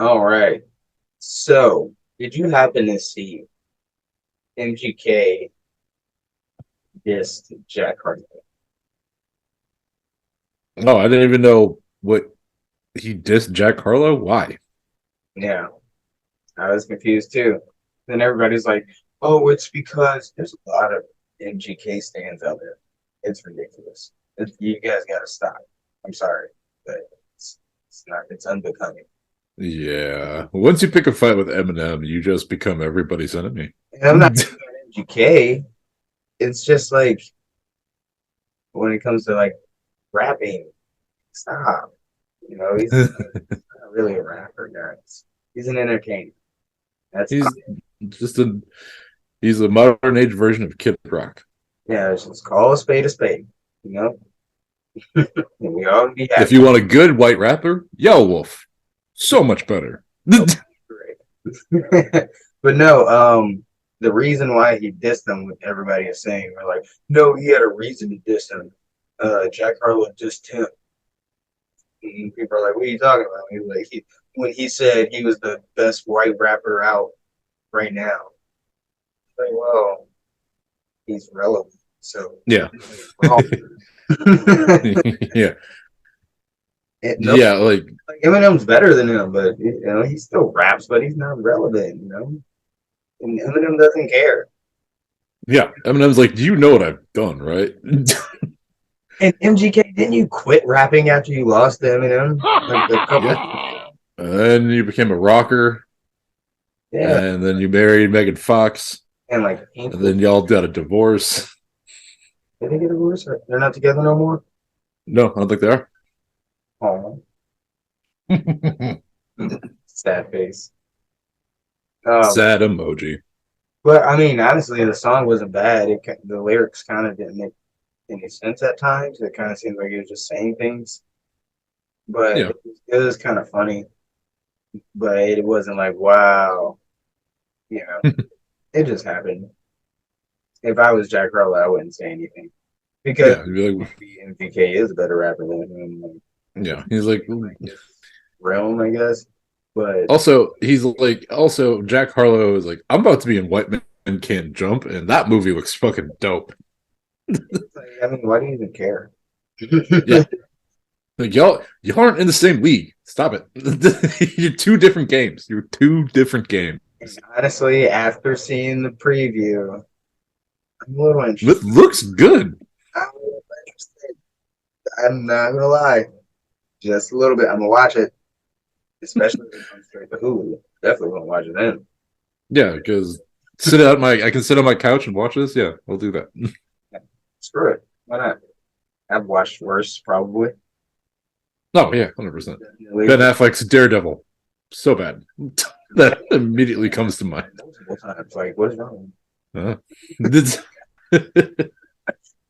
All right. So, did you happen to see MGK dissed Jack Harlow? Oh, I didn't even know what he dissed Jack Harlow. Why? Yeah, I was confused too. Then everybody's like, "Oh, it's because there's a lot of MGK stands out there. It's ridiculous. You guys got to stop. I'm sorry, but it's not. It's unbecoming." Yeah. Once you pick a fight with Eminem, you just become everybody's enemy. And I'm not picking on MGK. It's just like when it comes to like rapping, stop. He's not really a rapper, guys. He's an entertainer. That's he's just a he's a modern age version of Kid Rock. yeah. It's just call a spade a spade. You know, and we all be If happy. you want a good white rapper, Yellow Wolf. So much better. Oh, great. But no, the reason why he dissed him, what everybody is saying, we're like, no, he had a reason to diss him. Jack Harlow dissed him. And people are like, what are you talking about? He was like, when he said he was the best white rapper out right now. Like, well, he's relevant. So Yeah. wrong. Yeah. No, Yeah, like like Eminem's better than him, but he still raps, but he's not relevant. And Eminem doesn't care. yeah. Eminem's like, do you know what I've done, right? And MGK, didn't you quit rapping after you lost to Eminem? Like a couple, Yeah. And then you became a rocker, yeah, and then you married Megan Fox, and like Pink and was. then y'all got a divorce. Did they get divorced? They're not together no more. No, I don't think they are. Oh, sad face. Um, Sad emoji. but I mean, honestly, the song wasn't bad. The lyrics kind of didn't make any sense at times. It kind of seemed like he was just saying things, but Yeah. it was kind of funny. But it wasn't like wow, you know, it just happened. If I was Jack Harlow, I wouldn't say anything because Yeah. You'd be like, maybe MVK is a better rapper than him, yeah. He's like, like his realm, I guess. But also Jack Harlow is like, I'm about to be in White Man Can't Jump, and that movie looks fucking dope. it's like, I mean, why do you even care? Yeah. Like y'all aren't in the same league. Stop it. You're two different games. You're two different games. And honestly, after seeing the preview, I'm a little It interested. looks good. I'm a little interested. I'm not gonna lie, just a little bit. I'm gonna watch it, especially if it comes straight to Hulu. Definitely gonna watch it then. Yeah, because I can sit on my couch and watch this. Yeah, I'll do that. Yeah, screw it. Why not? I've watched worse, probably. Oh yeah, 100%. Ben Definitely. Affleck's Daredevil, so bad. Yeah, That immediately comes to mind. multiple times. Like, what is wrong? Uh,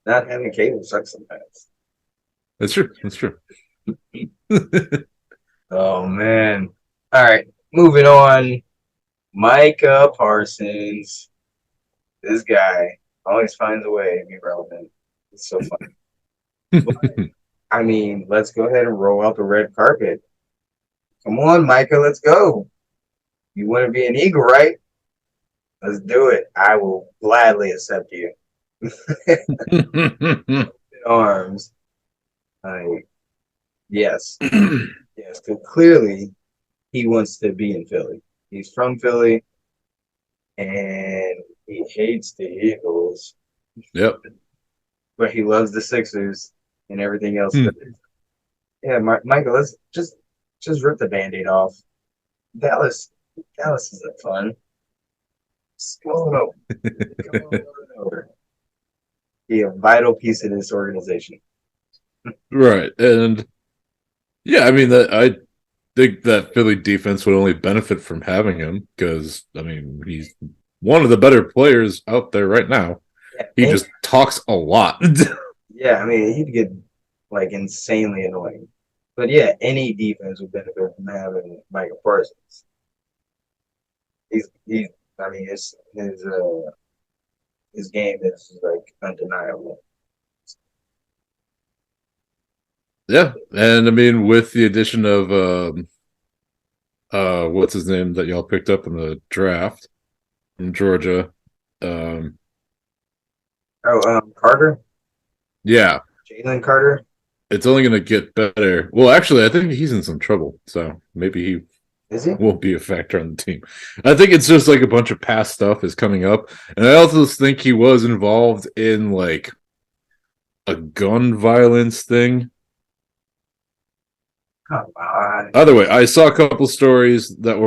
Not having cable sucks sometimes. that's true. That's true. Oh man. All right, moving on. Micah Parsons. This guy always finds a way to be relevant. It's so funny. But I mean, let's go ahead and roll out the red carpet. Come on, Micah, let's go. You want to be an Eagle, right? Let's do it. I will gladly accept you. Arms. Like, yes. Yes. Because clearly he wants to be in Philly. He's from Philly and he hates the Eagles, Yep. but he loves the Sixers and everything else. Hmm. Yeah, Michael, let's just rip the band-aid off. Dallas, Dallas isn't fun. Just come on over. Come on over. Be a vital piece of this organization. Right. And yeah, I mean that I think that Philly defense would only benefit from having him because I mean he's one of the better players out there right now. Yeah, He just talks a lot. yeah, I mean, he'd get like insanely annoying. But yeah, any defense would benefit from having Michael Parsons. He's I mean his game is like undeniable. Yeah, and I mean with the addition of what's his name that y'all picked up in the draft from Georgia? Um, Carter, yeah, Jalen Carter. it's only going to get better. Well, actually, I think he's in some trouble, so maybe he Is he? won't be a factor on the team. I think it's just like a bunch of past stuff is coming up, and I also think he was involved in like a gun violence thing. Come on. Either way, I saw a couple stories that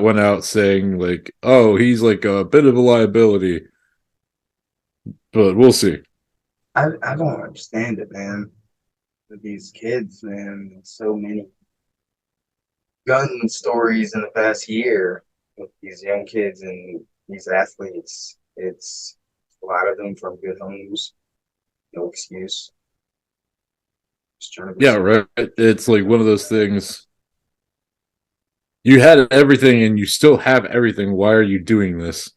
went out saying like, "Oh, he's like a bit of a liability," but we'll see. I don't understand it, man. With these kids, man, so many gun stories in the past year with these young kids and these athletes. It's a lot of them from good homes. No excuse. Just trying to be. Yeah, right. It's like one of those things. You had everything, and you still have everything. Why are you doing this?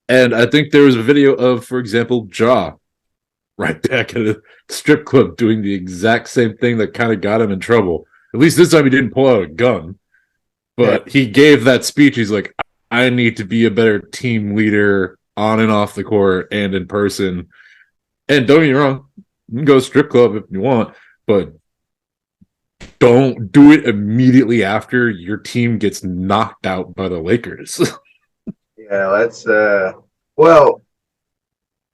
And I think there was a video of, for example, Ja right back at a strip club doing the exact same thing that kind of got him in trouble. At least this time he didn't pull out a gun, Yeah, but he gave that speech. He's like, I need to be a better team leader on and off the court and in person. And don't get me wrong, you can go strip club if you want, but don't do it immediately after your team gets knocked out by the Lakers. yeah. Let's. Well,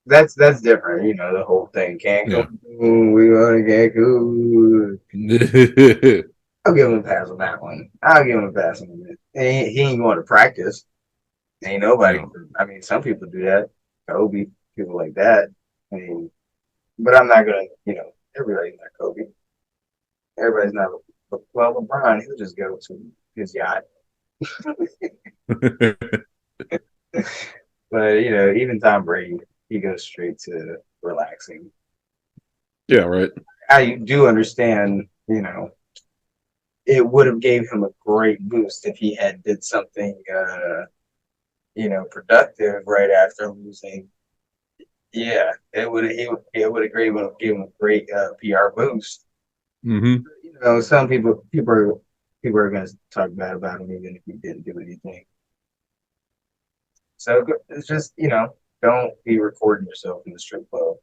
that's different. You know, the whole thing. Yeah. Cancun, we want to Cancun. I'll give him a pass on that one. I'll give him a pass on it. He ain't going to practice. Ain't nobody. No. I mean, some people do that. Kobe, people like that. I mean, but I'm not gonna. Everybody's not Kobe. Everybody's not. Well, LeBron, he'll just go to his yacht. But even Tom Brady, he goes straight to relaxing. Yeah, right. I do understand. It would have gave him a great boost if he had did something, productive right after losing. Yeah, it would agree would have given him a great PR boost. Mm-hmm. Some people are going to talk bad about him even if he didn't do anything. So it's just don't be recording yourself in the strip club.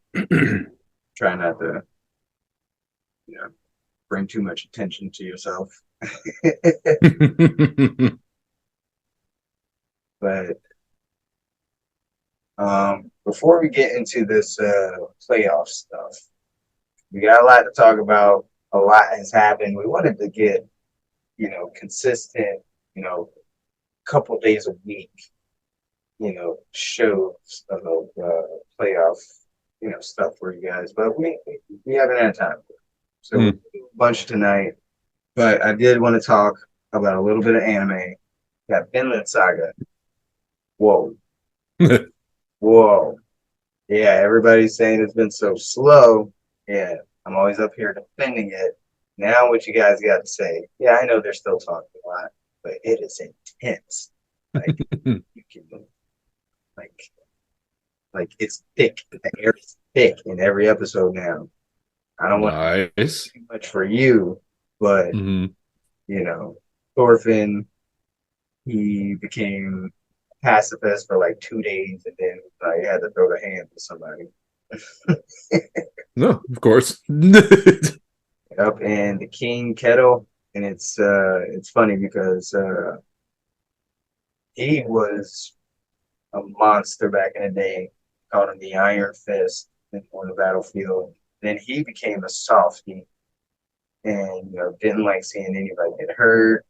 Try not to bring too much attention to yourself. But before we get into this playoff stuff, we got a lot to talk about. A lot has happened. We wanted to get consistent, couple days a week, shows of playoff, stuff for you guys. But we haven't had time. So we'll do a bunch tonight. But I did want to talk about a little bit of anime. Got Vinland Saga. Whoa. Whoa. Yeah, everybody's saying it's been so slow. Yeah, I'm always up here defending it. Now, what you guys got to say? Yeah, I know they're still talking a lot, but it is intense. Like you can, like, it's thick. The air is thick in every episode now. I don't want Nice. too much for you, but Mm-hmm. Thorfinn, he became pacifist for like 2 days, and then he had to throw the hand to somebody. No, of course. Up and the King Kettle, and it's funny because he was a monster back in the day. Called him the Iron Fist on the battlefield. Then he became a softie, and didn't like seeing anybody get hurt.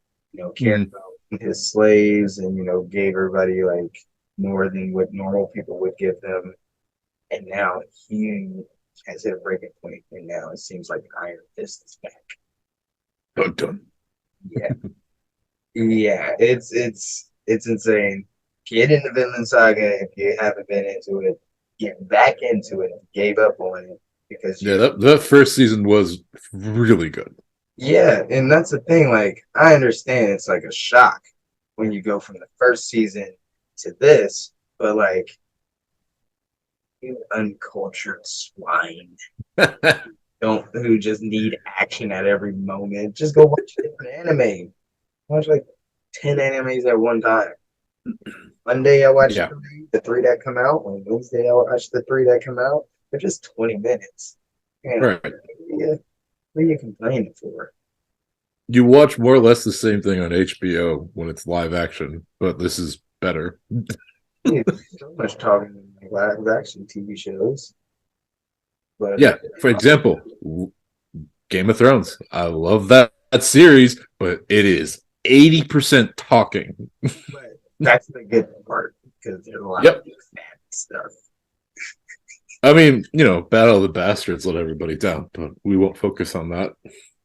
Cared about his slaves, and gave everybody like more than what normal people would give them. And now he has hit a breaking point, and now it seems like Iron Fist is back. Dun, dun. Yeah, yeah, it's insane. Get into Vinland Saga if you haven't been into it. Get back into it. Gave up on it because Yeah, that first season was really good. yeah, and that's the thing. Like, I understand it's like a shock when you go from the first season to this, but like, you uncultured swine. who just need action at every moment. Just go watch different anime. Watch like 10 animes at one time. Monday I watch Yeah, the three that come out. On Wednesday I watch the three that come out. They're just 20 minutes. And right. what are you complaining for? You watch more or less the same thing on HBO when it's live action, but this is better. So much talking in live action TV shows. But Yeah, for example, Game of Thrones. I love that series, but it is 80% talking. but that's the good part because there's a lot of Yep. fan stuff. I mean, Battle of the Bastards let everybody down, but we won't focus on that.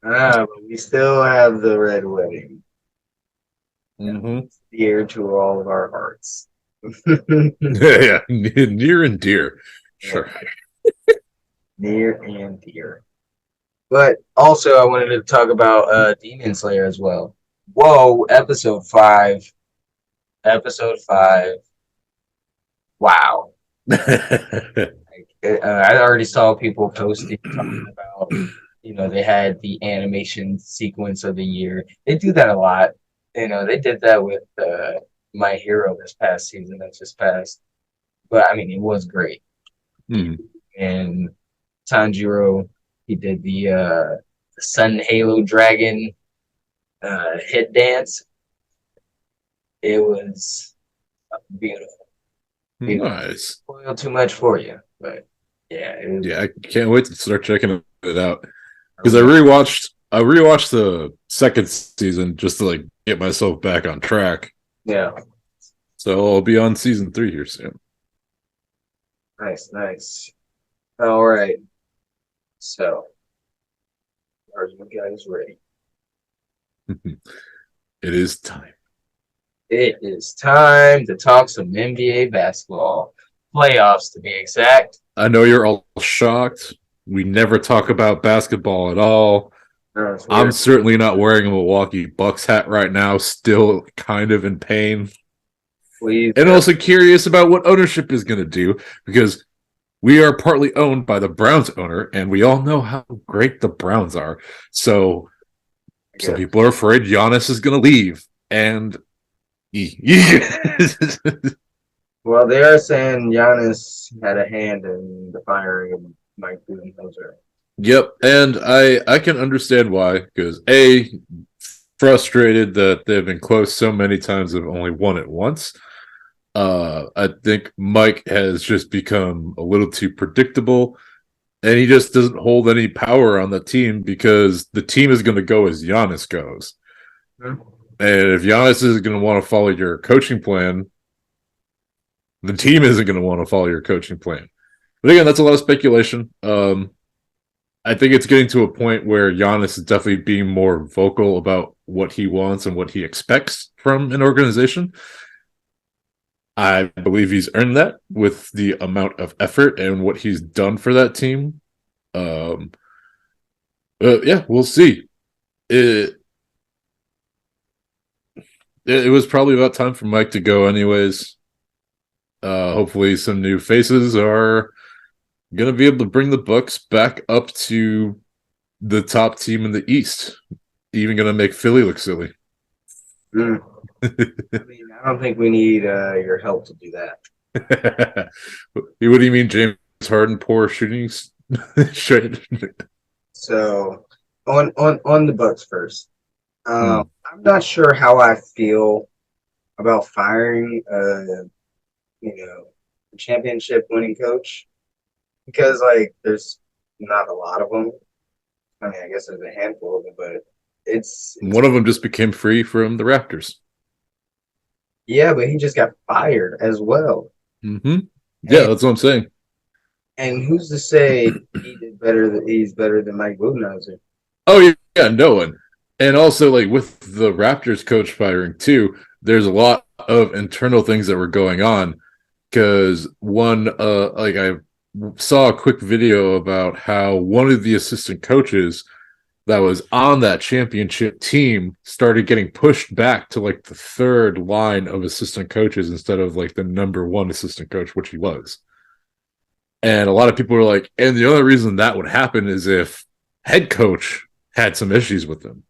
But we still have the Red Wedding. Mm-hmm. Dear to all of our hearts. Yeah, near and dear. Yeah, Sure. near and dear. But also, I wanted to talk about Demon Slayer as well. Whoa, episode 5. Episode 5. Wow. I already saw people posting talking about, they had the animation sequence of the year. They do that a lot. They did that with My Hero this past season that just passed. But I mean, it was great. Hmm. And Tanjiro, he did the Sun Halo Dragon hit dance. It was beautiful. Beautiful. Nice. Spoiled too much for you, but yeah, Yeah, I can't wait to start checking it out because was, I rewatched the second season just to like get myself back on track. yeah, So I'll be on season 3 here soon. nice, nice. All right, so are you guys ready? It is time. It is time to talk some NBA basketball playoffs, to be exact. I know you're all shocked. We never talk about basketball at all. I'm certainly not wearing a Milwaukee Bucks hat right now, still kind of in pain. Please, And also curious about what ownership is going to do because we are partly owned by the Browns owner, and we all know how great the Browns are. So some people are afraid Giannis is going to leave. And well, they are saying Giannis had a hand in the firing of Mike Budenholzer. Yep, and I can understand why because frustrated that they've been close so many times they've only won it once. I think Mike has just become a little too predictable, and he just doesn't hold any power on the team because the team is going to go as Giannis goes. Mm-hmm. And if Giannis is going to want to follow your coaching plan, the team isn't going to want to follow your coaching plan. But again, that's a lot of speculation. I think it's getting to a point where Giannis is definitely being more vocal about what he wants and what he expects from an organization. I believe he's earned that with the amount of effort and what he's done for that team. Yeah, we'll see. It was probably about time for Mike to go anyways. Hopefully some new faces are going to be able to bring the Bucks back up to the top team in the East. Even going to make Philly look silly. I mean, I don't think we need your help to do that. What do you mean, James Harden poor shootings? So on the Bucks first. I'm not sure how I feel about firing a championship winning coach because there's not a lot of them. I mean, I guess there's a handful of them, but it's one of them just became free from the Raptors. Yeah, but he just got fired as well. Mm-hmm. Yeah, that's what I'm saying. And who's to say he did better? He's better than Mike Budenholzer. Oh yeah, no one. And also, with the Raptors coach firing too, there's a lot of internal things that were going on. Because I saw a quick video about how one of the assistant coaches that was on that championship team started getting pushed back to the third line of assistant coaches instead of the number one assistant coach, which he was. And a lot of people were like, and the only reason that would happen is if head coach had some issues with them.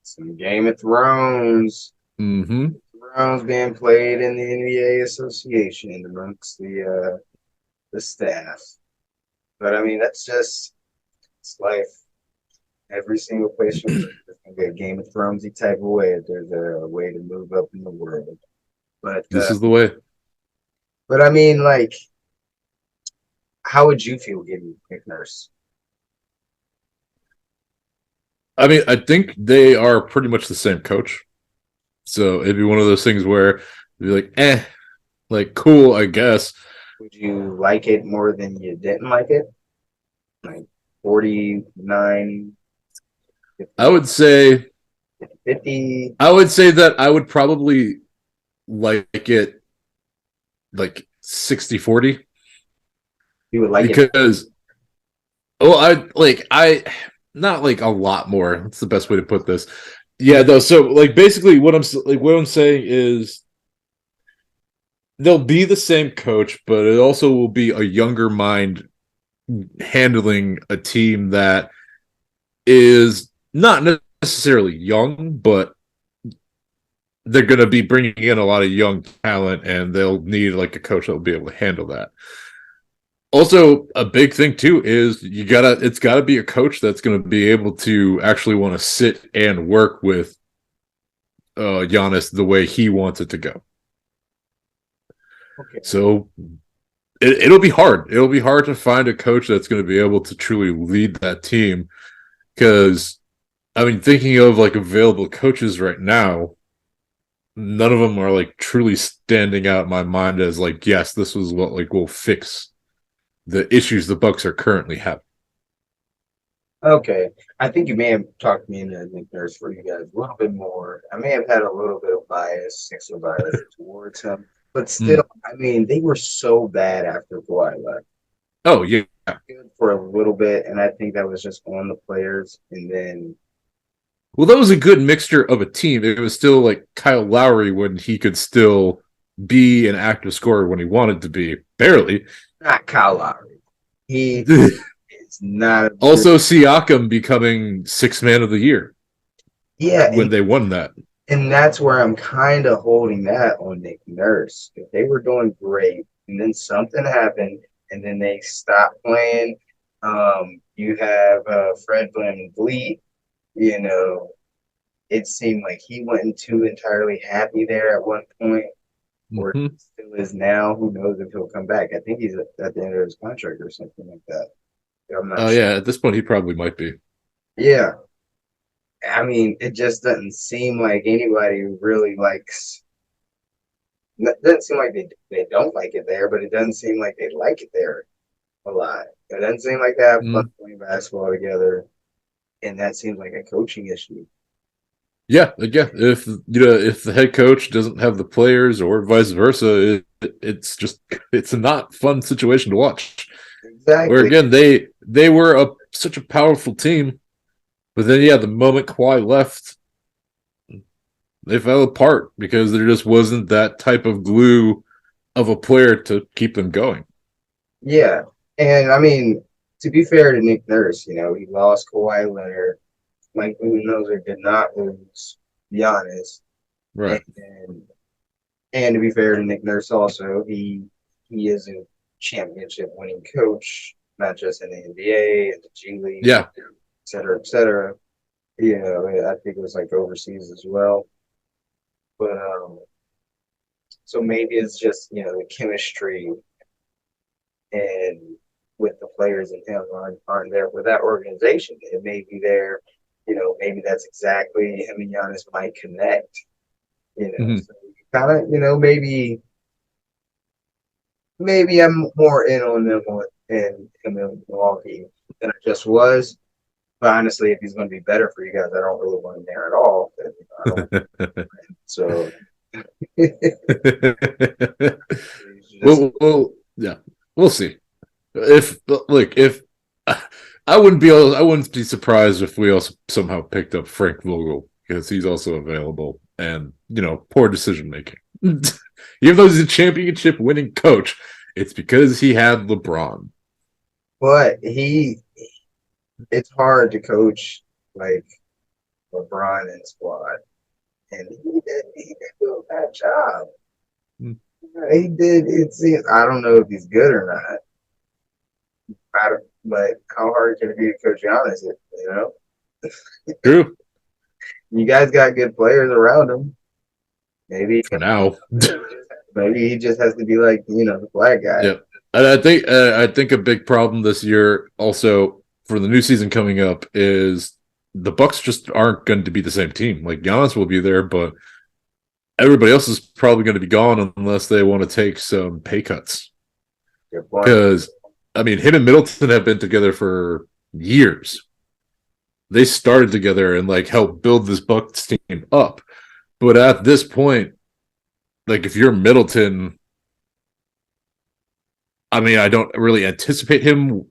Some Game of Thrones. Mm-hmm. Thrones being played in the NBA Association amongst the staff. But I mean, that's just it's life. Every single place you go, there's gonna be a Game of Thronesy type of way. There's a way to move up in the world. But This is the way. but I mean, like, how would you feel getting Nick Nurse? I mean, I think they are pretty much the same coach. So it'd be one of those things where it'd be like, like cool, I guess. Would you like it more than you didn't like it? Like 49, I would say 50. I would say that I would probably like it like 60-40. You would like it. Because well, I not like a lot more. That's the best way to put this. Yeah, though. So like basically what I'm saying is they'll be the same coach, but it also will be a younger mind handling a team that is not necessarily young, but they're going to be bringing in a lot of young talent, and they'll need like a coach that will be able to handle that. Also, a big thing too is it's gotta be a coach that's going to be able to actually want to sit and work with Giannis the way he wants it to go. Okay. So it'll be hard. It'll be hard to find a coach that's going to be able to truly lead that team. Because, I mean, thinking of like available coaches right now, none of them are like truly standing out in my mind as like, yes, this was what like will fix the issues the Bucks are currently having. Okay. I think you may have talked me into Nick Nurse for you guys a little bit more. I may have had a little bit of bias, sexual bias towards him, but still, I mean, they were so bad after Kawhi left. Oh, yeah. Good for a little bit, and I think that was just on the players. And then, well, that was a good mixture of a team. It was still like Kyle Lowry when he could still be an active scorer when he wanted to be, barely. Not Kyle Lowry. He is not. Also, Siakam becoming sixth man of the year. Yeah, when they won that. And that's where I'm kind of holding that on Nick Nurse. If they were doing great, and then something happened, and then they stopped playing. You have Fred VanVleet. You know, it seemed like he wasn't too entirely happy there at one point, or he still is now. Who knows if he'll come back? I think he's at the end of his contract or something like that. I'm not sure. Yeah, at this point he probably might be. Yeah. I mean, it just doesn't seem like anybody really likes. It doesn't seem like they don't like it there, but it doesn't seem like they like it there a lot. It doesn't seem like they have fun playing basketball together, and that seems like a coaching issue. Yeah, if if the head coach doesn't have the players, or vice versa, it's a not fun situation to watch. Exactly. Where again they were such a powerful team, but then the moment Kawhi left, they fell apart because there just wasn't that type of glue of a player to keep them going. Yeah, and I mean, to be fair to Nick Nurse, he lost Kawhi Leonard. Mike Budenholzer did not lose Giannis. Right. And to be fair to Nick Nurse also, he is a championship winning coach, not just in the NBA and the G League, et cetera, et cetera. I think it was like overseas as well. But so maybe it's just, the chemistry and with the players and him aren't there with that organization. It may be there, maybe that's exactly him and Giannis might connect. So kind of, maybe I'm more in on them in Milwaukee than I just was. But honestly, if he's going to be better for you guys, I don't really want him there at all. So, well, yeah, we'll see. If I wouldn't be surprised if we also somehow picked up Frank Vogel, because he's also available, and poor decision making. Even though he's a championship winning coach, It's because he had LeBron. But it's hard to coach like LeBron and squad, and he did do a bad job. Hmm. He did. I don't know if he's good or not. But how hard can it be to coach Giannis? You know, True. you guys got good players around him. Maybe For now. maybe he just has to be like the black guy. Yeah. And I think a big problem this year also for the new season coming up is the Bucks just aren't going to be the same team. Like Giannis will be there, but everybody else is probably going to be gone unless they want to take some pay cuts. Good point. Because I mean, him and Middleton have been together for years. They started together and like helped build this Bucks team up. But at this point, like if you're Middleton, I mean, I don't really anticipate him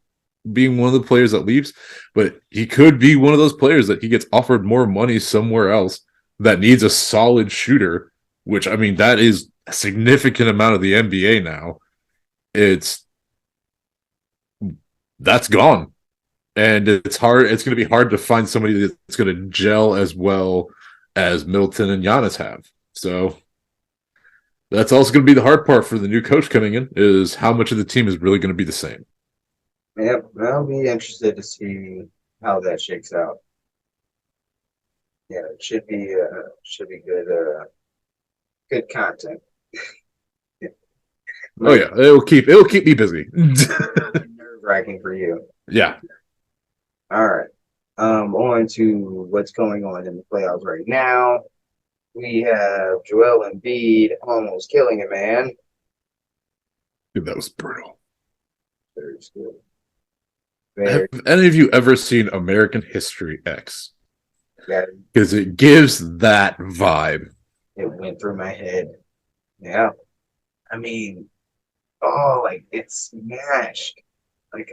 being one of the players that leaves, but he could be one of those players that he gets offered more money somewhere else that needs a solid shooter, which I mean, that is a significant amount of the NBA now. That's gone. And it's going to be hard to find somebody that's going to gel as well as Middleton and Giannis have. So that's also going to be the hard part for the new coach coming in is how much of the team is really going to be the same. Yep, I'll be interested to see how that shakes out. Yeah, it should be good content. Oh yeah, it'll keep me busy. Nerve-wracking for you. Yeah. All right. On to what's going on in the playoffs right now. We have Joel Embiid almost killing a man. Dude, that was brutal. Very good. Have any of you ever seen American History X? Yeah. Because it gives that vibe. It went through my head. Yeah. I mean, like it's smashed like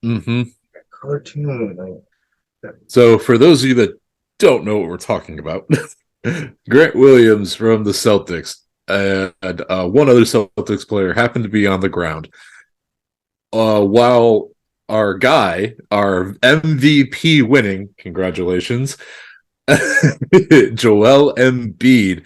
a cartoon. So for those of you that don't know what we're talking about, Grant Williams from the Celtics and one other Celtics player happened to be on the ground. While our MVP winning, congratulations, Joel Embiid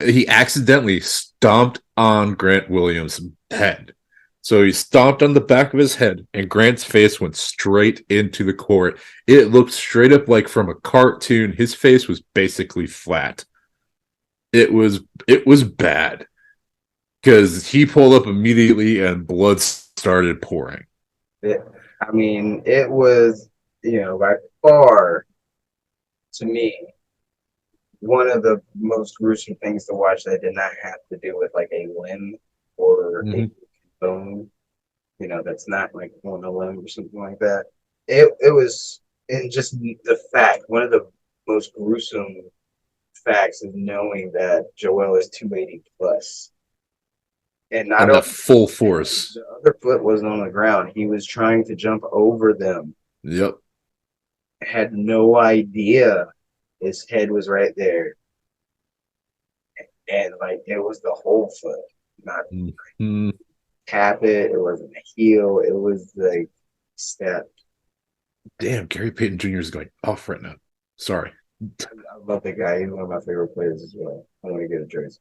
he accidentally stomped on Grant Williams' head. So he stomped on the back of his head, and Grant's face went straight into the court. It looked straight up like from a cartoon. His face was basically flat. It was bad because he pulled up immediately and blood started pouring. I mean, it was by far to me one of the most gruesome things to watch that did not have to do with like a limb or a bone, that's not like on a limb or something like that. It was, and just the fact, one of the most gruesome facts is knowing that Joel is 280 plus. And not at full force. The other foot wasn't on the ground. He was trying to jump over them. Yep. Had no idea his head was right there. And like it was the whole foot, not tap it. It wasn't a heel. It was like step. Damn, Gary Payton Jr. is going off right now. Sorry. I love the guy. He's one of my favorite players as well. I want to get a jersey.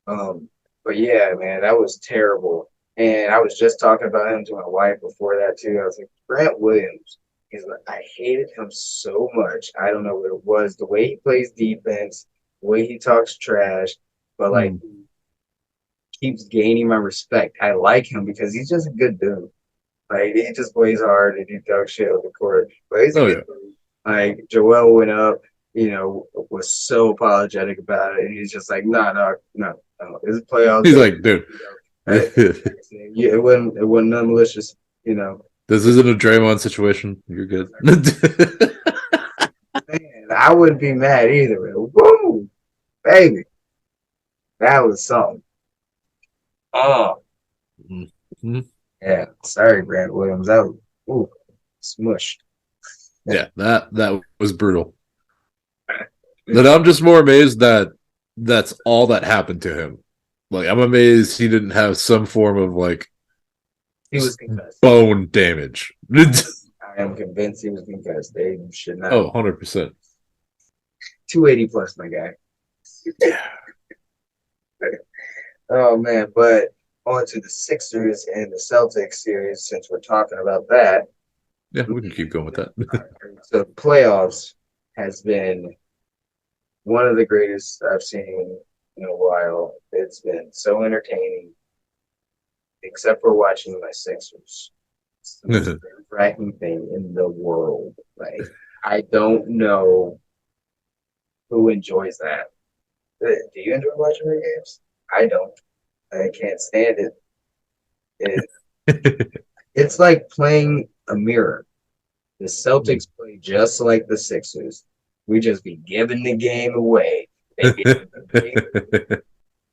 But yeah, man, that was terrible. And I was just talking about him to my wife before that too. I was like, Grant Williams. I hated him so much. I don't know what it was. The way he plays defense, the way he talks trash, but like keeps gaining my respect. I like him because he's just a good dude. Like he just plays hard and he talks shit on the court. But he's a good dude. Like Joel went up, was so apologetic about it, and he's just like, no. It's playoffs. He's like, dude. It wasn't none malicious, This isn't a Draymond situation. You're good. Man, I wouldn't be mad either. Woo, baby, that was something. Oh, yeah. Sorry, Grant Williams. That was smushed. Yeah, that was brutal. But I'm just more amazed that that's all that happened to him. Like, I'm amazed he didn't have some form of like He was concussed. bone damage. I am convinced he was concussed. They should not. Oh, 100%. 280 plus, my guy. Yeah. Oh man, but on to the Sixers and the Celtics series since we're talking about that. Yeah, we can keep going with that. So playoffs has been one of the greatest I've seen in a while. It's been so entertaining, except for watching my Sixers. It's the most nerve-wracking thing in the world. Like, I don't know who enjoys that. Do you enjoy watching their games? I don't. I can't stand it. It's like playing a mirror. The Celtics play just like the Sixers. We just be giving the game away.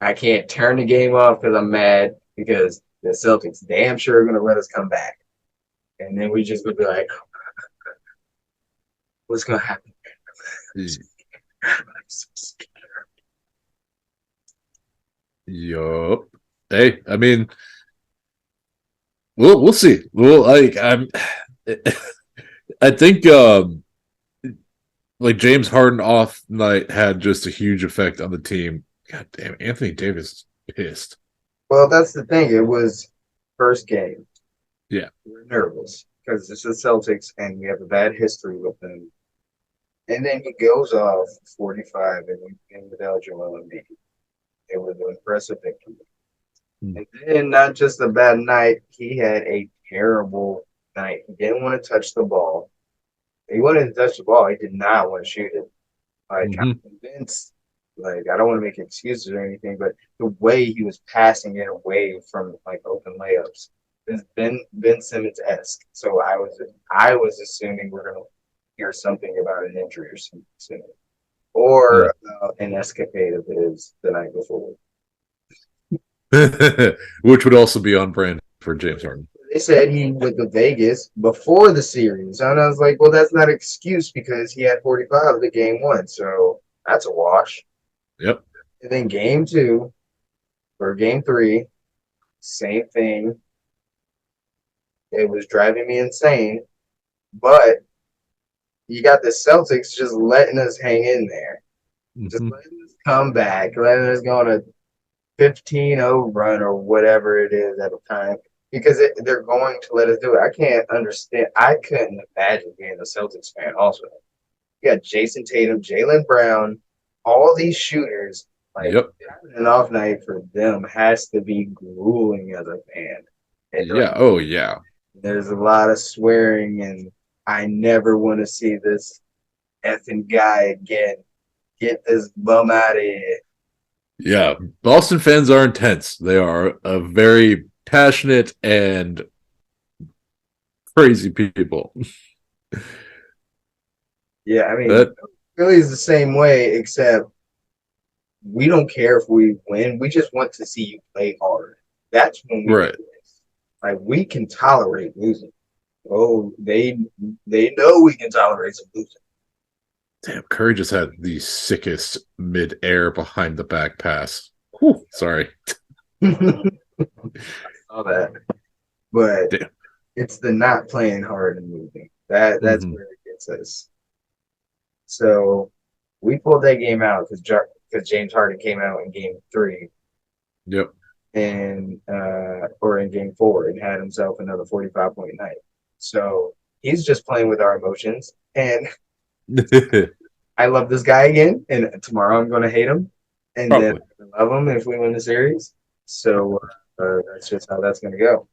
I can't turn the game off because I'm mad because the Celtics damn sure are going to let us come back. And then we just would be like, what's going to happen? Yup. Hey, I mean, we'll see. I think like James Harden off night had just a huge effect on the team. God damn, Anthony Davis is pissed. Well, that's the thing. It was first game. Yeah. We're nervous because it's the Celtics and we have a bad history with them. And then he goes off 45 and we win without Joel Embiid. It was an impressive victory. And then not just a bad night, he had a terrible night. He didn't want to touch the ball. He wanted to touch the ball. He did not want to shoot it. Like, I'm convinced, like, I don't want to make excuses or anything, but the way he was passing it away from like open layups is Ben Simmons-esque. So I was assuming we're gonna hear something about an injury or something, or an escapade of his the night before. Which would also be on brand for James Harden. They said he went to Vegas before the series, and I was like, well, that's not an excuse because he had 45 of the game one, so that's a wash. Yep. And then game two or game three, same thing. It was driving me insane, but you got the Celtics just letting us hang in there, just letting us come back, letting us go on a 15-0 run or whatever it is at a time. Because they're going to let us do it. I can't understand. I couldn't imagine being a Celtics fan also. You got Jason Tatum, Jaylen Brown, all these shooters. Like, having an off night for them has to be grueling as a fan. And yeah. Oh, yeah. There's a lot of swearing, and I never want to see this effing guy again. Get this bum out of here. Yeah. Boston fans are intense. They are a very passionate and crazy people. Yeah, I mean, Philly's the same way, except we don't care if we win. We just want to see you play hard. That's when we right. Like, we can tolerate losing. Oh, they know we can tolerate some losing. Damn, Curry just had the sickest mid-air behind the back pass. Whew, sorry. All that, but damn. It's the not playing hard and moving. That's where it gets us. So we pulled that game out because James Harden came out in game 3. Yep. And or in game 4 and had himself another 45-point night. So he's just playing with our emotions. And I love this guy again. And tomorrow I'm going to hate him. And then I love him if we win the series. So that's just how that's going to go.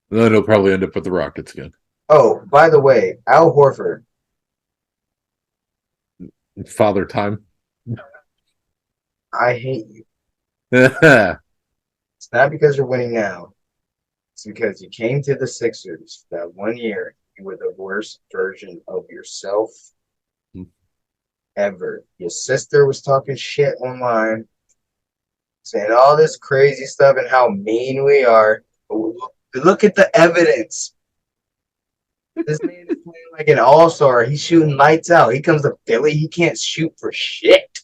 Then he'll probably end up with the Rockets again. Oh, by the way, Al Horford. Father time. I hate you. It's not because you're winning now. It's because you came to the Sixers that one year. You were the worst version of yourself ever. Your sister was talking shit online, saying all this crazy stuff and how mean we are. Look at the evidence. This man is playing like an all-star. He's shooting lights out. He comes to Philly. He can't shoot for shit.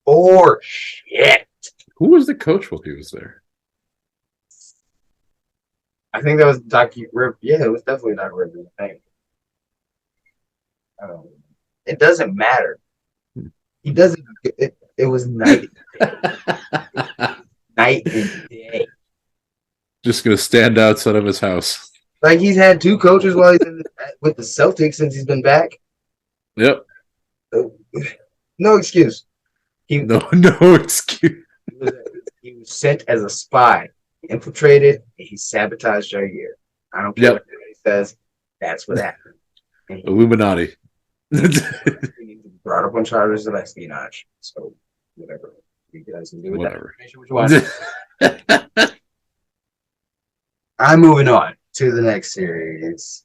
For shit. Who was the coach while he was there? I think that was Doc Rip. Yeah, it was definitely Doc Rivers. I think. Um, it doesn't matter. He doesn't. It was night and day. Just gonna stand outside of his house. Like he's had two coaches while with the Celtics since he's been back. Yep. No excuse. No excuse. He was sent as a spy, infiltrated, and he sabotaged Jair. I don't care what he says. That's what happened. Illuminati. He brought up on charges of espionage. So whatever. You guys can do with Whatever. That information. I'm moving on to the next series.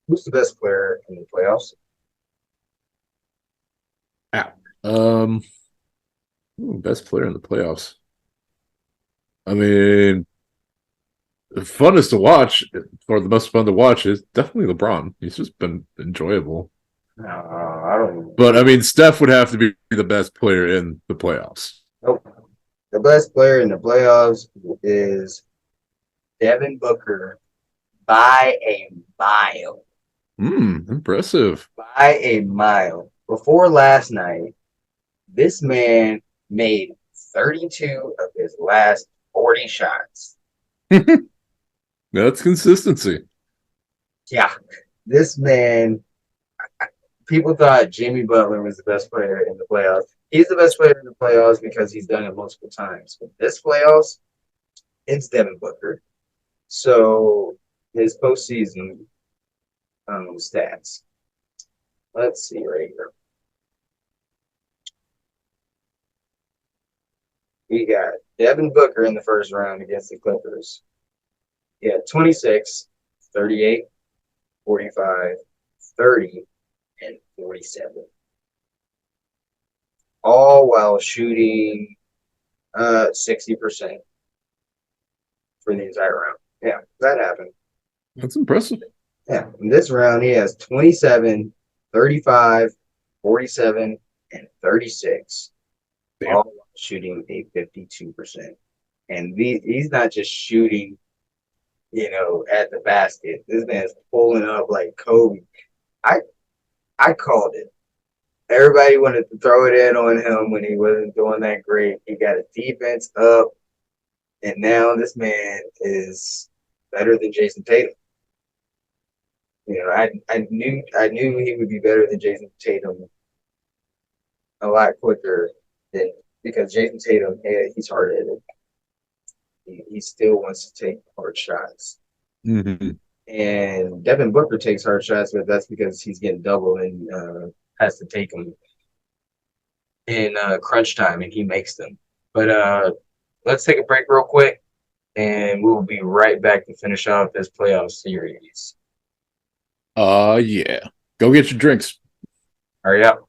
Who's the best player in the playoffs? Best player in the playoffs. I mean, the funnest to watch, or the most fun to watch, is definitely LeBron. He's just been enjoyable. I don't. But I mean, Steph would have to be the best player in the playoffs. Nope. The best player in the playoffs is Devin Booker by a mile. Impressive. By a mile. Before last night, this man made 32 of his last 40 shots. That's consistency. Yeah. This man, people thought Jimmy Butler was the best player in the playoffs. He's the best player in the playoffs because he's done it multiple times. But this playoffs, it's Devin Booker. So his postseason stats. Let's see right here. We got Devin Booker in the first round against the Clippers. He had 26, 38, 45, 30, and 47. All while shooting 60% for the entire round. Yeah, that happened. That's impressive. Yeah, in this round, he has 27, 35, 47, and 36. Damn. All while shooting a 52%. And he's not just shooting, at the basket. This man's pulling up like Kobe. I called it. Everybody wanted to throw it in on him when he wasn't doing that great. He got his defense up, and now this man is better than Jason Tatum. I knew he would be better than Jason Tatum a lot quicker because Jason Tatum, he's hard headed. He still wants to take hard shots. Mm-hmm. And Devin Booker takes hard shots, but that's because he's getting double and has to take them in crunch time, and he makes them. But let's take a break real quick, and we'll be right back to finish off this playoff series. Yeah. Go get your drinks. Hurry up.